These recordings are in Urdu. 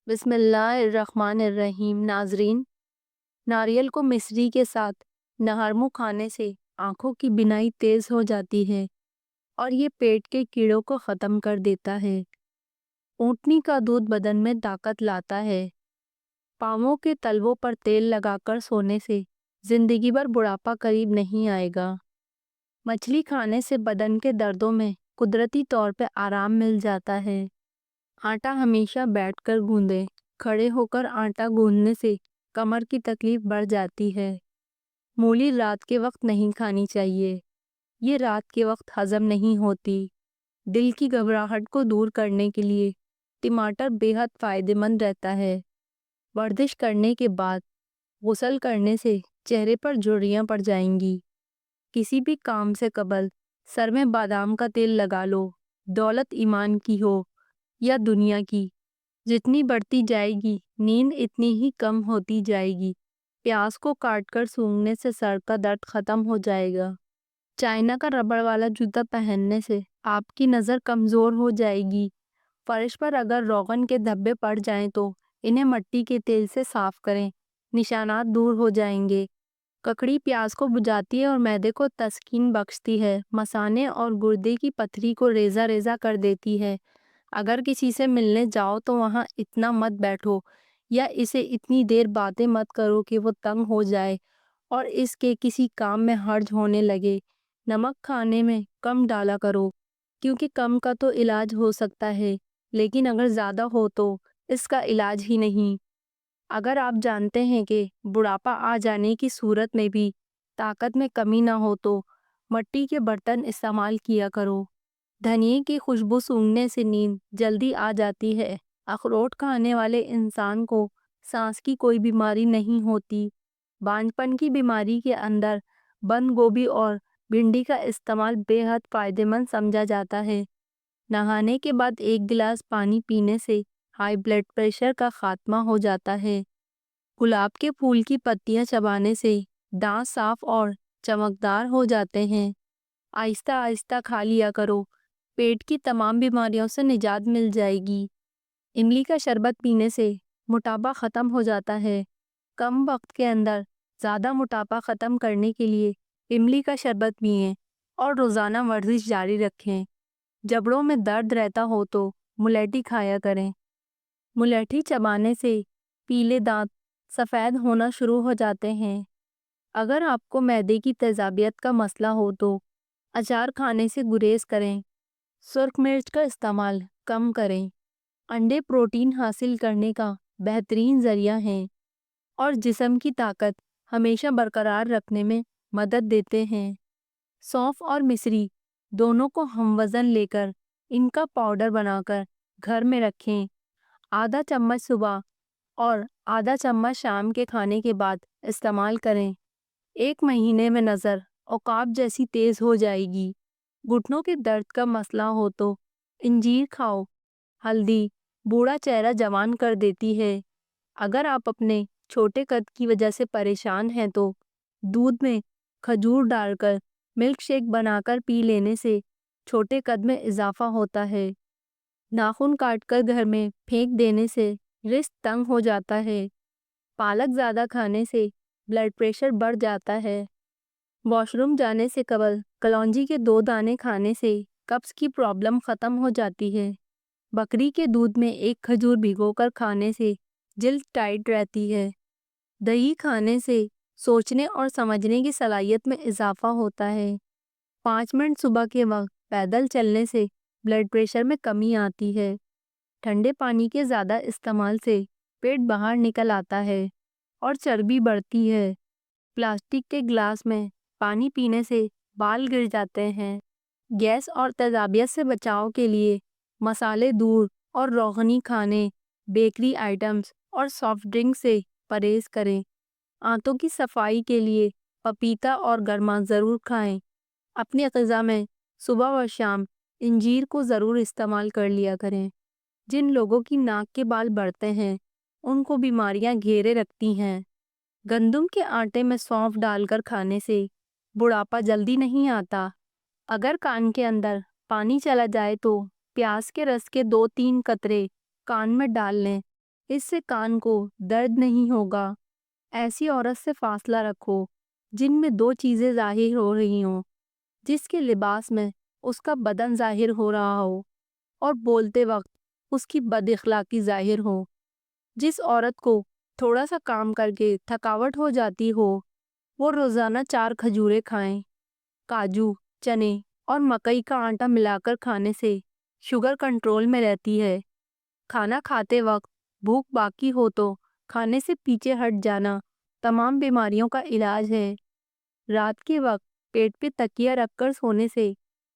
بسم اللہ الرحمن الرحیم۔ ناظرین، ناریل کو مصری کے ساتھ نہارمو کھانے سے آنکھوں کی بینائی تیز ہو جاتی ہے اور یہ پیٹ کے کیڑوں کو ختم کر دیتا ہے۔ اونٹنی کا دودھ بدن میں طاقت لاتا ہے۔ پاؤں کے تلووں پر تیل لگا کر سونے سے زندگی بھر بڑھاپا قریب نہیں آئے گا۔ مچھلی کھانے سے بدن کے دردوں میں قدرتی طور پہ آرام مل جاتا ہے۔ آٹا ہمیشہ بیٹھ کر گوندیں۔ کھڑے ہو کر آٹا گوندنے سے کمر کی تکلیف بڑھ جاتی ہے۔ مولی رات کے وقت نہیں کھانی چاہیے۔ یہ رات کے وقت ہضم نہیں ہوتی۔ دل کی گھبراہٹ کو دور کرنے کے لیے ٹماٹر بے حد فائدہ مند رہتا ہے۔ ورزش کرنے کے بعد غسل کرنے سے چہرے پر جھریاں پڑ جائیں گی۔ کسی بھی کام سے قبل سر میں بادام کا تیل لگا لو۔ دولت ایمان کی ہو یا دنیا کی، جتنی بڑھتی جائے گی نیند اتنی ہی کم ہوتی جائے گی۔ پیاز کو کاٹ کر سونگھنے سے سر کا درد ختم ہو جائے گا۔ چائنا کا ربڑ والا جوتا پہننے سے آپ کی نظر کمزور ہو جائے گی۔ فرش پر اگر روغن کے دھبے پڑ جائیں تو انہیں مٹی کے تیل سے صاف کریں، نشانات دور ہو جائیں گے۔ ککڑی پیاس کو بجھاتی ہے اور معدے کو تسکین بخشتی ہے۔ مثانے اور گردے کی پتھری کو ریزہ ریزہ کر دیتی ہے۔ اگر کسی سے ملنے جاؤ تو وہاں اتنا مت بیٹھو یا اسے اتنی دیر باتیں مت کرو کہ وہ تنگ ہو جائے اور اس کے کسی کام میں حرج ہونے لگے۔ نمک کھانے میں کم ڈالا کرو، کیونکہ کم کا تو علاج ہو سکتا ہے، لیکن اگر زیادہ ہو تو اس کا علاج ہی نہیں۔ اگر آپ جانتے ہیں کہ بڑھاپا آ جانے کی صورت میں بھی طاقت میں کمی نہ ہو تو مٹی کے برتن استعمال کیا کرو۔ دھنیے کی خوشبو سونگھنے سے نیند جلدی آ جاتی ہے۔ اخروٹ کھانے والے انسان کو سانس کی کوئی بیماری نہیں ہوتی۔ بانجھ پن کی بیماری کے اندر بند گوبھی اور بھنڈی کا استعمال بے حد فائدہ مند سمجھا جاتا ہے۔ نہانے کے بعد 1 گلاس پانی پینے سے ہائی بلڈ پریشر کا خاتمہ ہو جاتا ہے۔ گلاب کے پھول کی پتیاں چبانے سے دانت صاف اور چمکدار ہو جاتے ہیں۔ آہستہ آہستہ کھا لیا کرو، پیٹ کی تمام بیماریوں سے نجات مل جائے گی۔ املی کا شربت پینے سے موٹاپا ختم ہو جاتا ہے۔ کم وقت کے اندر زیادہ موٹاپا ختم کرنے کے لیے املی کا شربت پئیں اور روزانہ ورزش جاری رکھیں۔ جبڑوں میں درد رہتا ہو تو ملیٹھی کھایا کریں۔ ملیٹھی چبانے سے پیلے دانت سفید ہونا شروع ہو جاتے ہیں۔ اگر آپ کو معدے کی تیزابیت کا مسئلہ ہو تو اچار کھانے سے گریز کریں۔ سرخ مرچ کا استعمال کم کریں۔ انڈے پروٹین حاصل کرنے کا بہترین ذریعہ ہیں اور جسم کی طاقت ہمیشہ برقرار رکھنے میں مدد دیتے ہیں۔ سونف اور مصری دونوں کو ہم وزن لے کر ان کا پاؤڈر بنا کر گھر میں رکھیں۔ آدھا چمچ صبح اور آدھا چمچ شام کے کھانے کے بعد استعمال کریں۔ 1 مہینے میں نظر عقاب جیسی تیز ہو جائے گی۔ گھٹنوں کے درد کا مسئلہ ہو تو انجیر کھاؤ۔ ہلدی بوڑھا چہرہ جوان کر دیتی ہے۔ اگر آپ اپنے چھوٹے قد کی وجہ سے پریشان ہیں تو دودھ میں کھجور ڈال کر ملک شیک بنا کر پی لینے سے چھوٹے قد میں اضافہ ہوتا ہے۔ ناخن کاٹ کر گھر میں پھینک دینے سے رشت تنگ ہو جاتا ہے۔ پالک زیادہ کھانے سے بلڈ پریشر بڑھ جاتا ہے۔ واش روم جانے سے قبل کلونجی کے 2 دانے کھانے سے قبض کی پرابلم ختم ہو جاتی ہے۔ بکری کے دودھ میں 1 کھجور بھگو کر کھانے سے جلد ٹائٹ رہتی ہے۔ دہی کھانے سے سوچنے اور سمجھنے کی صلاحیت میں اضافہ ہوتا ہے۔ 5 منٹ صبح کے وقت پیدل چلنے سے بلڈ پریشر میں کمی آتی ہے۔ ٹھنڈے پانی کے زیادہ استعمال سے پیٹ باہر نکل آتا ہے اور چربی بڑھتی ہے۔ پلاسٹک کے گلاس میں پانی پینے سے بال گر جاتے ہیں۔ گیس اور تیزابیت سے بچاؤ کے لیے مسالے دور اور روغنی کھانے، بیکری آئٹمز اور سافٹ ڈرنک سے پرہیز کریں۔ آنتوں کی صفائی کے لیے پپیتا اور گرما ضرور کھائیں۔ اپنی غذا میں صبح و شام انجیر کو ضرور استعمال کر لیا کریں۔ جن لوگوں کی ناک کے بال بڑھتے ہیں ان کو بیماریاں گھیرے رکھتی ہیں۔ گندم کے آٹے میں سونف ڈال کر کھانے سے بڑھاپا جلدی نہیں آتا۔ اگر کان کے اندر پانی چلا جائے تو پیاز کے رس کے 2-3 قطرے کان میں ڈال لیں۔ اس سے کان کو درد نہیں ہوگا۔ ایسی عورت سے فاصلہ رکھو جن میں دو چیزیں ظاہر ہو رہی ہوں، جس کے لباس میں اس کا بدن ظاہر ہو رہا ہو اور بولتے وقت اس کی بد اخلاقی ظاہر ہو۔ جس عورت کو تھوڑا سا کام کر کے تھکاوٹ ہو جاتی ہو، وہ روزانہ 4 کھجوریں کھائیں۔ کاجو، چنے اور مکئی کا آٹا ملا کر کھانے سے شوگر کنٹرول میں رہتی ہے۔ کھانا کھاتے وقت بھوک باقی ہو تو کھانے سے پیچھے ہٹ جانا تمام بیماریوں کا علاج ہے۔ رات کے وقت پیٹ پہ تکیہ رکھ کر سونے سے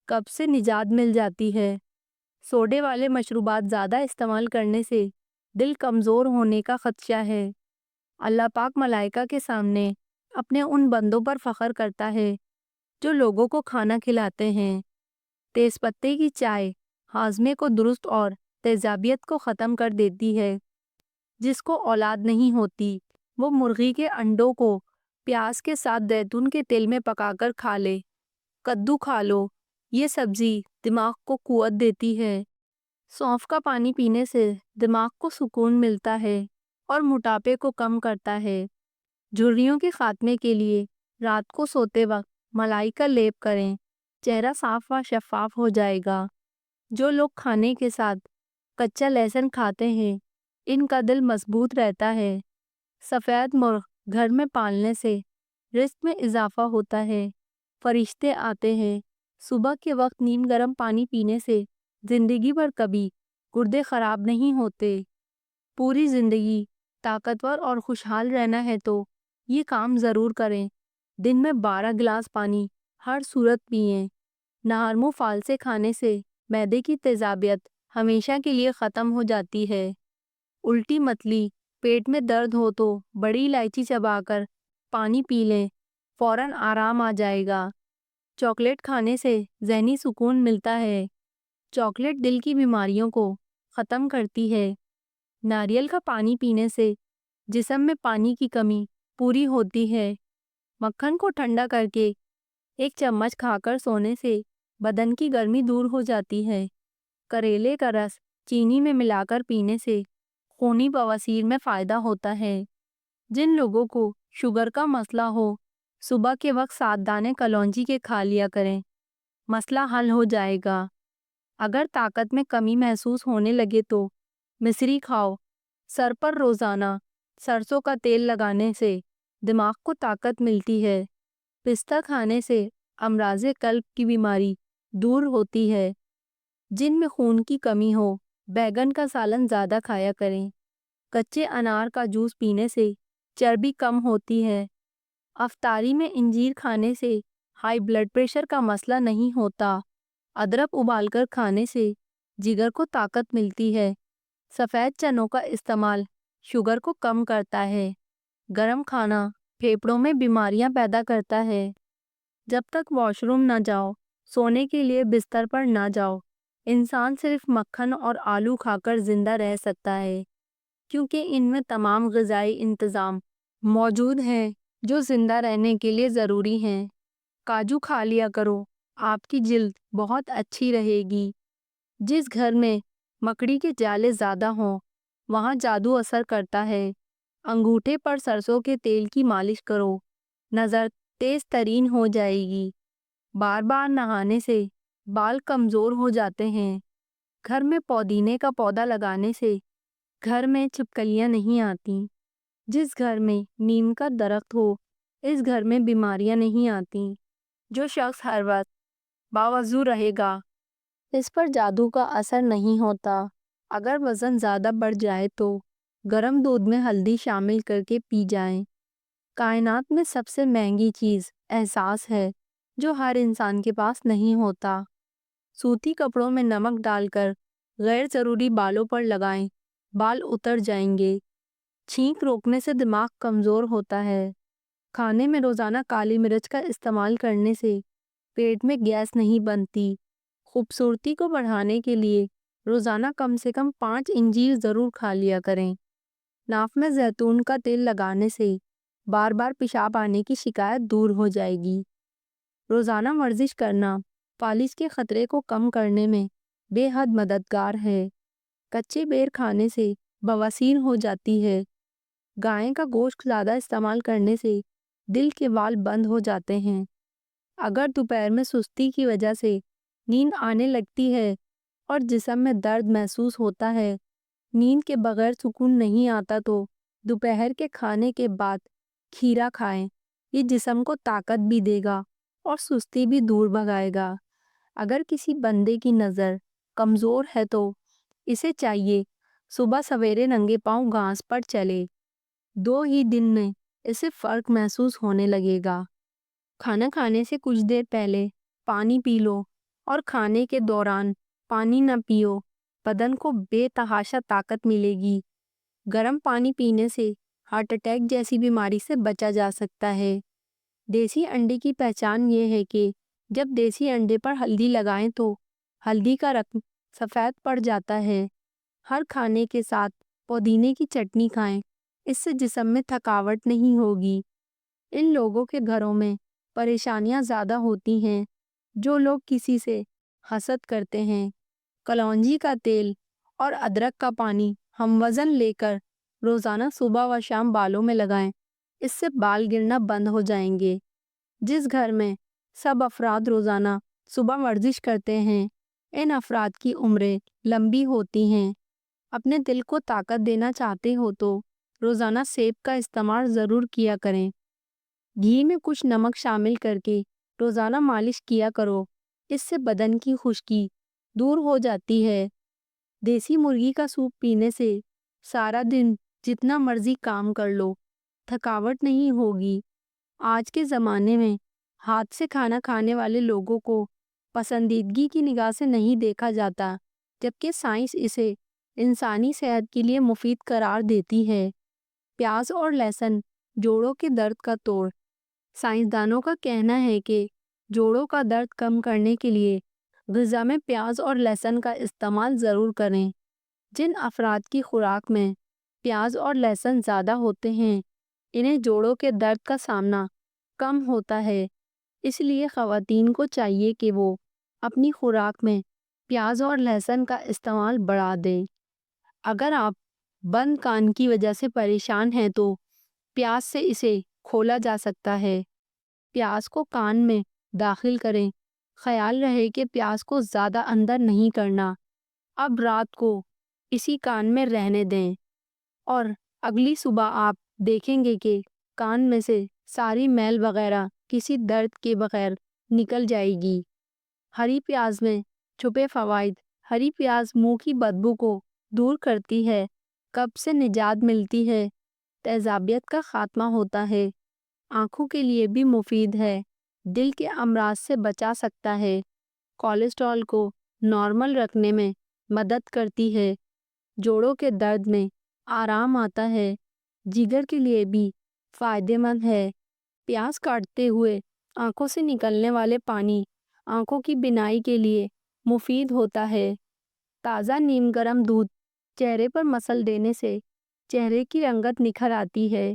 قبض سے نجات مل جاتی ہے۔ سوڈے والے مشروبات زیادہ استعمال کرنے سے دل کمزور ہونے کا خدشہ ہے۔ اللہ پاک ملائکہ کے سامنے اپنے ان بندوں پر فخر کرتا ہے جو لوگوں کو کھانا کھلاتے ہیں۔ تیز پتے کی چائے ہاضمے کو درست اور تیزابیت کو ختم کر دیتی ہے۔ جس کو اولاد نہیں ہوتی وہ مرغی کے انڈوں کو پیاز کے ساتھ زیتون کے تیل میں پکا کر کھا لے۔ کدو کھا لو، یہ سبزی دماغ کو قوت دیتی ہے۔ سونف کا پانی پینے سے دماغ کو سکون ملتا ہے اور موٹاپے کو کم کرتا ہے۔ جھریوں کے خاتمے کے لیے رات کو سوتے وقت ملائی کا لیپ کریں، چہرہ صاف و شفاف ہو جائے گا۔ جو لوگ کھانے کے ساتھ کچا لہسن کھاتے ہیں ان کا دل مضبوط رہتا ہے۔ سفید مرغ گھر میں پالنے سے رزق میں اضافہ ہوتا ہے، فرشتے آتے ہیں۔ صبح کے وقت نیم گرم پانی پینے سے زندگی بھر کبھی گردے خراب نہیں ہوتے۔ پوری زندگی طاقتور اور خوشحال رہنا ہے تو یہ کام ضرور کریں۔ دن میں 12 گلاس پانی ہر صورت پئیں۔ نہار منہ پھال سے کھانے سے معدے کی تیزابیت ہمیشہ کے لیے ختم ہو جاتی ہے۔ الٹی متلی، پیٹ میں درد ہو تو بڑی الائچی چبا کر پانی پی لیں، فوراً آرام آ جائے گا۔ چاکلیٹ کھانے سے ذہنی سکون ملتا ہے۔ چاکلیٹ دل کی بیماریوں کو ختم کرتی ہے۔ ناریل کا پانی پینے سے جسم میں پانی کی کمی پوری ہوتی ہے۔ مکھن کو ٹھنڈا کر کے 1 چمچ کھا کر سونے سے بدن کی گرمی دور ہو جاتی ہے۔ کریلے کا رس چینی میں ملا کر پینے سے خونی بواسیر میں فائدہ ہوتا ہے۔ جن لوگوں کو شوگر کا مسئلہ ہو صبح کے وقت 7 دانے کلونجی کے کھا لیا کریں، مسئلہ حل ہو جائے گا۔ اگر طاقت میں کمی محسوس ہونے لگے تو مصری کھاؤ۔ سر پر روزانہ سرسوں کا تیل لگانے سے دماغ کو طاقت ملتی ہے۔ پستہ کھانے سے امراض قلب کی بیماری دور ہوتی ہے۔ جن میں خون کی کمی ہو بیگن کا سالن زیادہ کھایا کریں۔ کچے انار کا جوس پینے سے چربی کم ہوتی ہے۔ افطاری میں انجیر کھانے سے ہائی بلڈ پریشر کا مسئلہ نہیں ہوتا۔ ادرک ابال کر کھانے سے جگر کو طاقت ملتی ہے۔ سفید چنوں کا استعمال شوگر کو کم کرتا ہے۔ گرم کھانا پھیپھڑوں میں بیماریاں پیدا کرتا ہے۔ جب تک واش روم نہ جاؤ، سونے کے لیے بستر پر نہ جاؤ، انسان صرف مکھن اور آلو کھا کر زندہ رہ سکتا ہے، کیونکہ ان میں تمام غذائی انتظام موجود ہیں جو زندہ رہنے کے لیے ضروری ہیں۔ کاجو کھا لیا کرو، آپ کی جلد بہت اچھی رہے گی۔ جس گھر میں مکڑی کے جالے زیادہ ہوں وہاں جادو اثر کرتا ہے۔ انگوٹھے پر سرسوں کے تیل کی مالش کرو، نظر تیز ترین ہو جائے گی۔ بار بار نہانے سے بال کمزور ہو جاتے ہیں۔ گھر میں پودینے کا پودا لگانے سے گھر میں چھپکلیاں نہیں آتی۔ جس گھر میں نیم کا درخت ہو اس گھر میں بیماریاں نہیں آتی۔ جو شخص ہر وقت باوضو رہے گا اس پر جادو کا اثر نہیں ہوتا۔ اگر وزن زیادہ بڑھ جائے تو گرم دودھ میں ہلدی شامل کر کے پی جائیں۔ کائنات میں سب سے مہنگی چیز احساس ہے جو ہر انسان کے پاس نہیں ہوتا۔ سوتی کپڑوں میں نمک ڈال کر غیر ضروری بالوں پر لگائیں، بال اتر جائیں گے۔ چھینک روکنے سے دماغ کمزور ہوتا ہے۔ کھانے میں روزانہ کالی مرچ کا استعمال کرنے سے پیٹ میں گیس نہیں بنتی۔ خوبصورتی کو بڑھانے کے لیے روزانہ کم سے کم 5 انجیر ضرور کھا لیا کریں۔ ناف میں زیتون کا تیل لگانے سے بار بار پیشاب آنے کی شکایت دور ہو جائے گی۔ روزانہ ورزش کرنا فالج کے خطرے کو کم کرنے میں بے حد مددگار ہے۔ کچے بیر کھانے سے بواسیر ہو جاتی ہے۔ گائے کا گوشت زیادہ استعمال کرنے سے دل کے وال بند ہو جاتے ہیں۔ اگر دوپہر میں سستی کی وجہ سے نیند آنے لگتی ہے اور جسم میں درد محسوس ہوتا ہے، نیند کے بغیر سکون نہیں آتا، تو دوپہر کے کھانے کے بعد کھیرا کھائیں۔ یہ جسم کو طاقت بھی دے گا اور سستی بھی دور بھگائے گا۔ اگر کسی بندے کی نظر کمزور ہے تو اسے چاہیے صبح سویرے ننگے پاؤں گھاس پر چلے۔ 2 ہی دن میں اسے فرق محسوس ہونے لگے گا۔ کھانا کھانے سے کچھ دیر پہلے پانی پی لو اور کھانے کے دوران پانی نہ پیو، بدن کو بے تحاشا طاقت ملے گی۔ گرم پانی پینے سے ہارٹ اٹیک جیسی بیماری سے بچا جا سکتا ہے۔ دیسی انڈے کی پہچان یہ ہے کہ جب دیسی انڈے پر ہلدی لگائیں تو ہلدی کا رنگ سفید پڑ جاتا ہے۔ ہر کھانے کے ساتھ پودینے کی چٹنی کھائیں، اس سے جسم میں تھکاوٹ نہیں ہوگی۔ ان لوگوں کے گھروں میں پریشانیاں زیادہ ہوتی ہیں جو لوگ کسی سے حسد کرتے ہیں۔ کلونجی کا تیل اور ادرک کا پانی ہم وزن لے کر روزانہ صبح و شام بالوں میں لگائیں، اس سے بال گرنا بند ہو جائیں گے۔ جس گھر میں سب افراد روزانہ صبح ورزش کرتے ہیں، ان افراد کی عمریں لمبی ہوتی ہیں۔ اپنے دل کو طاقت دینا چاہتے ہو تو روزانہ سیب کا استعمال ضرور کیا کریں۔ گھی میں کچھ نمک شامل کر کے روزانہ مالش کیا کرو، اس سے بدن کی خشکی دور ہو جاتی ہے۔ دیسی مرغی کا سوپ پینے سے سارا دن جتنا مرضی کام کر لو، تھکاوٹ نہیں ہوگی۔ آج کے زمانے میں ہاتھ سے کھانا کھانے والے لوگوں کو پسندیدگی کی نگاہ سے نہیں دیکھا جاتا، جبکہ سائنس اسے انسانی صحت کے لیے مفید قرار دیتی ہے۔ پیاز اور لہسن جوڑوں کے درد کا توڑ۔ سائنسدانوں کا کہنا ہے کہ جوڑوں کا درد کم کرنے کے لیے غذا میں پیاز اور لہسن کا استعمال ضرور کریں۔ جن افراد کی خوراک میں پیاز اور لہسن زیادہ ہوتے ہیں، انہیں جوڑوں کے درد کا سامنا کم ہوتا ہے۔ اس لیے خواتین کو چاہیے کہ وہ اپنی خوراک میں پیاز اور لہسن کا استعمال بڑھا دیں۔ اگر آپ بند کان کی وجہ سے پریشان ہیں تو پیاز سے اسے کھولا جا سکتا ہے۔ پیاز کو کان میں داخل کریں، خیال رہے کہ پیاز کو زیادہ اندر نہیں کرنا۔ اب رات کو اسی کان میں رہنے دیں اور اگلی صبح آپ دیکھیں گے کہ کان میں سے ساری میل وغیرہ کسی درد کے بغیر نکل جائے گی۔ ہری پیاز میں چھپے فوائد۔ ہری پیاز منہ کی بدبو کو دور کرتی ہے، قبض سے نجات ملتی ہے، تیزابیت کا خاتمہ ہوتا ہے، آنکھوں کے لیے بھی مفید ہے، دل کے امراض سے بچا سکتا ہے، کولیسٹرول کو نارمل رکھنے میں مدد کرتی ہے، جوڑوں کے درد میں آرام آتا ہے، جگر کے لیے بھی فائدہ مند ہے۔ پیاز کاٹتے ہوئے آنکھوں سے نکلنے والے پانی آنکھوں کی بینائی کے لیے مفید ہوتا ہے۔ تازہ نیم گرم دودھ چہرے پر مسل دینے سے چہرے کی رنگت نکھر آتی ہے۔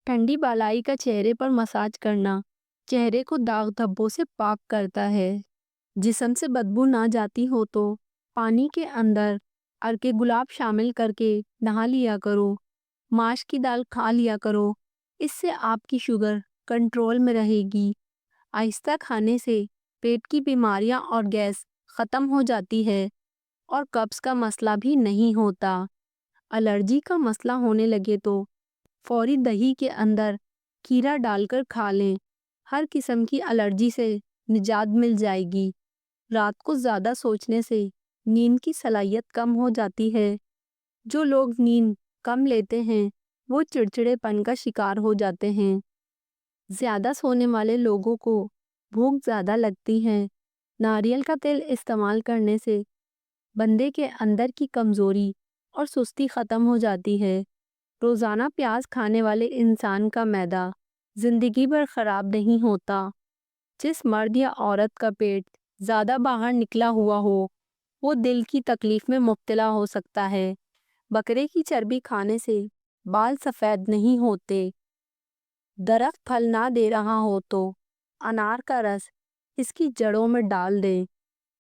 ٹھنڈی بالائی کا چہرے پر مساج کرنا چہرے کو داغ دھبوں سے پاک کرتا ہے۔ جسم سے بدبو نہ جاتی ہو تو پانی کے اندر عرق گلاب شامل کر کے نہا لیا کرو۔ ماش کی دال کھا لیا کرو، اس سے آپ کی شوگر کنٹرول میں رہے گی۔ آہستہ کھانے سے پیٹ کی بیماریاں اور گیس ختم ہو جاتی ہے اور قبض کا مسئلہ بھی نہیں ہوتا۔ الرجی کا مسئلہ ہونے لگے تو فوری دہی کے اندر کھیرا ڈال کر کھا لیں، ہر قسم کی الرجی سے نجات مل جائے گی۔ رات کو زیادہ سوچنے سے نیند کی صلاحیت کم ہو جاتی ہے۔ جو لوگ نیند کم لیتے ہیں وہ چڑچڑے پن کا شکار ہو جاتے ہیں۔ زیادہ سونے والے لوگوں کو بھوک زیادہ لگتی ہے۔ ناریل کا تیل استعمال کرنے سے بندے کے اندر کی کمزوری اور سستی ختم ہو جاتی ہے۔ روزانہ پیاز کھانے والے انسان کا معدہ زندگی بھر خراب نہیں ہوتا۔ جس مرد یا عورت کا پیٹ زیادہ باہر نکلا ہوا ہو وہ دل کی تکلیف میں مبتلا ہو سکتا ہے۔ بکرے کی چربی کھانے سے بال سفید نہیں ہوتے۔ درخت پھل نہ دے رہا ہو تو انار کا رس اس کی جڑوں میں ڈال دیں،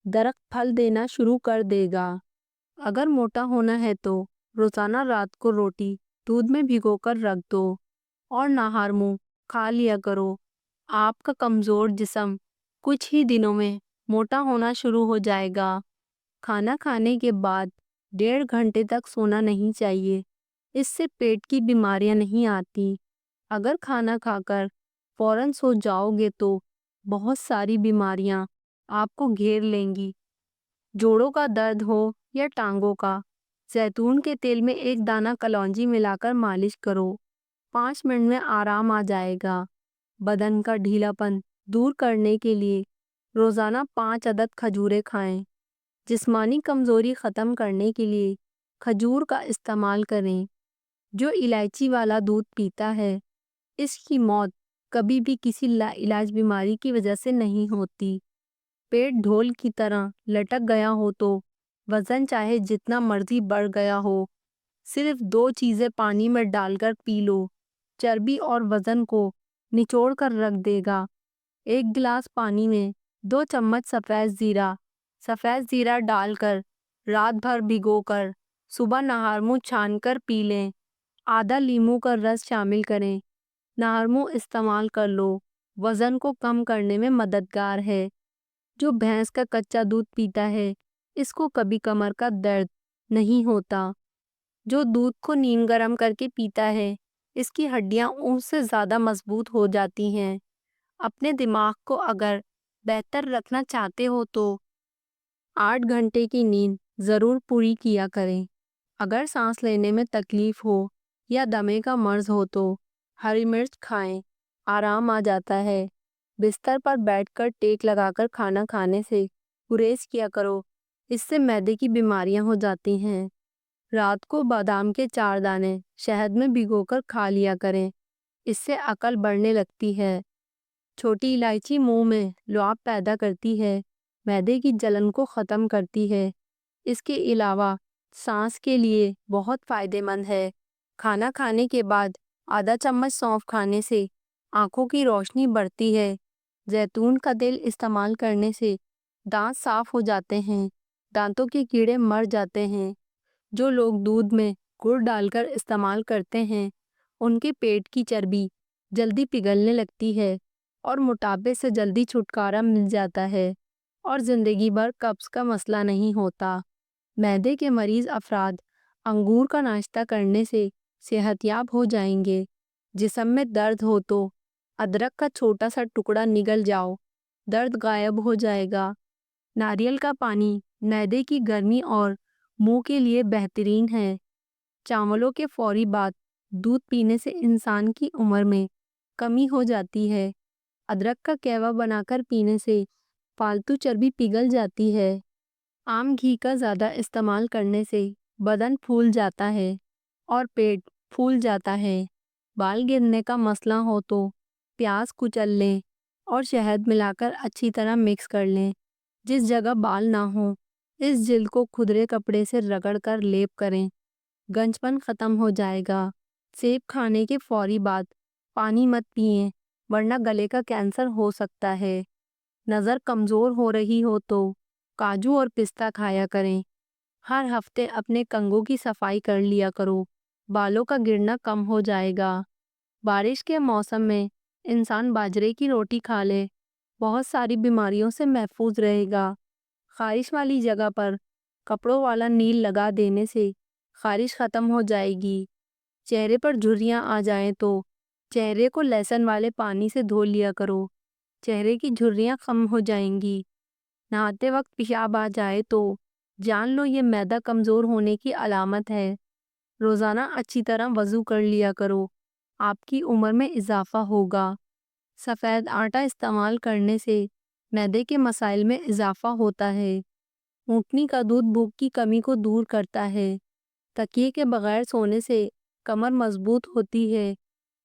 درخت پھل دینا شروع کر دے گا۔ اگر موٹا ہونا ہے تو روزانہ رات کو روٹی دودھ میں بھگو کر رکھ دو اور نہار منہ کھا لیا کرو۔ آپ کا کمزور جسم کچھ ہی دنوں میں موٹا ہونا شروع ہو جائے گا۔ کھانا کھانے کے بعد 1.5 گھنٹے تک سونا نہیں چاہیے، اس سے پیٹ کی بیماریاں نہیں آتی۔ اگر کھانا کھا کر فوراً سو جاؤ گے تو بہت ساری بیماریاں آپ کو گھیر لیں گی۔ جوڑوں کا درد ہو یا ٹانگوں کا، زیتون کے تیل میں 1 دانہ کلونجی ملا کر مالش کرو، 5 منٹ میں آرام آ جائے گا۔ بدن کا ڈھیلا پن دور کرنے کے لیے روزانہ 5 عدد کھجوریں کھائیں۔ جسمانی کمزوری ختم کرنے کے لیے کھجور کا استعمال کریں۔ جو الائچی والا دودھ پیتا ہے، اس کی موت کبھی بھی کسی لا علاج بیماری کی وجہ سے نہیں ہوتی۔ پیٹ ڈھول کی طرح لٹک گیا ہو تو وزن چاہے جتنا مرضی بڑھ گیا ہو، صرف 2 چیزیں پانی میں ڈال کر پی لو، چربی اور وزن کو نچوڑ کر رکھ دے گا۔ 1 گلاس پانی میں 2 چمچ سفید زیرہ ڈال کر رات بھر بھگو کر صبح نہار منہ چھان کر پی لیں۔ آدھا لیموں کا رس شامل کریں۔ نہار منہ استعمال کر لو، وزن کو کم کرنے میں مددگار ہے۔ جو بھینس کا کچا دودھ پیتا ہے، اس کو کبھی کمر کا درد نہیں ہوتا۔ جو دودھ کو نیم گرم کر کے پیتا ہے، اس کی ہڈیاں اون سے زیادہ مضبوط ہو جاتی ہیں۔ اپنے دماغ کو اگر بہتر رکھنا چاہتے ہو تو 8 گھنٹے کی نیند ضرور پوری کیا کریں۔ اگر سانس لینے میں تکلیف ہو یا دمے کا مرض ہو تو ہری مرچ کھائیں، آرام آ جاتا ہے۔ بستر پر بیٹھ کر ٹیک لگا کر کھانا کھانے سے گریز کیا کرو، اس سے معدے کی بیماریاں ہو جاتی ہیں۔ رات کو بادام کے 4 دانے شہد میں بھگو کر کھا لیا کریں، اس سے عقل بڑھنے لگتی ہے۔ چھوٹی الائچی منہ میں لعاب پیدا کرتی ہے، معدے کی جلن کو ختم کرتی ہے۔ اس کے علاوہ سانس کے لیے بہت فائدہ مند ہے۔ کھانا کھانے کے بعد آدھا چمچ سونف کھانے سے آنکھوں کی روشنی بڑھتی ہے۔ زیتون کا تیل استعمال کرنے سے دانت صاف ہو جاتے ہیں، دانتوں کے کیڑے مر جاتے ہیں۔ جو لوگ دودھ میں گڑ ڈال کر استعمال کرتے ہیں، ان کے پیٹ کی چربی جلدی پگھلنے لگتی ہے اور موٹاپے سے جلدی چھٹکارا مل جاتا ہے اور زندگی بھر قبض کا مسئلہ نہیں ہوتا۔ معدے کے مریض افراد انگور کا ناشتہ کرنے سے صحت یاب ہو جائیں گے۔ جسم میں درد ہو تو ادرک کا چھوٹا سا ٹکڑا نگل جاؤ، درد غائب ہو جائے گا۔ ناریل کا پانی معدے کی گرمی اور منہ کے لیے بہترین ہے۔ چاولوں کے فوری بعد دودھ پینے سے انسان کی عمر میں کمی ہو جاتی ہے۔ ادرک کا قہوہ بنا کر پینے سے فالتو چربی پگھل جاتی ہے۔ عام گھی کا زیادہ استعمال کرنے سے بدن پھول جاتا ہے اور پیٹ پھول جاتا ہے۔ بال گرنے کا مسئلہ ہو تو پیاز کچل لیں اور شہد ملا کر اچھی طرح مکس کر لیں۔ جس جگہ بال نہ ہو، اس جلد کو کھدرے کپڑے سے رگڑ کر لیپ کریں، گنج پن ختم ہو جائے گا۔ سیب کھانے کے فوری بعد پانی مت پئیں، ورنہ گلے کا کینسر ہو سکتا ہے۔ نظر کمزور ہو رہی ہو تو کاجو اور پستہ کھایا کریں۔ ہر ہفتے اپنے کنگھوں کی صفائی کر لیا کرو، بالوں کا گرنا کم ہو جائے گا۔ بارش کے موسم میں انسان باجرے کی روٹی کھا لے، بہت ساری بیماریوں سے محفوظ رہے گا۔ خارش والی جگہ پر کپڑوں والا نیل لگا دینے سے خارش ختم ہو جائے گی۔ چہرے پر جھریاں آ جائیں تو چہرے کو لہسن والے پانی سے دھو لیا کرو، چہرے کی جھریاں کم ہو جائیں گی۔ نہاتے وقت پیشاب آ جائے تو جان لو یہ معدہ کمزور ہونے کی علامت ہے۔ روزانہ اچھی طرح وضو کر لیا کرو، آپ کی عمر میں اضافہ ہوگا۔ سفید آٹا استعمال کرنے سے معدے کے مسائل میں اضافہ ہوتا ہے۔ اونٹنی کا دودھ بھوک کی کمی کو دور کرتا ہے۔ تکیے کے بغیر سونے سے کمر مضبوط ہوتی ہے۔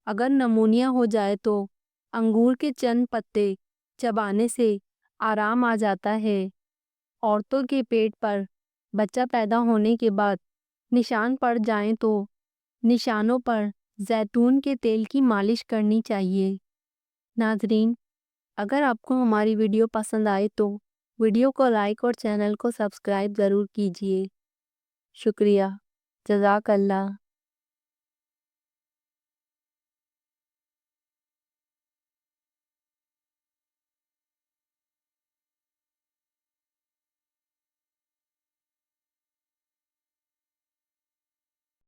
اگر نمونیا ہو جائے تو انگور کے چند پتے چبانے سے آرام آ جاتا ہے۔ عورتوں کے پیٹ پر بچہ پیدا ہونے کے بعد نشان پڑ جائیں تو نشانوں پر زیتون کے تیل کی مالش کرنی چاہیے۔ ناظرین، اگر آپ کو ہماری ویڈیو پسند آئے تو ویڈیو کو لائک اور چینل کو سبسکرائب ضرور کیجیے۔ شکریہ۔ جزاک اللہ۔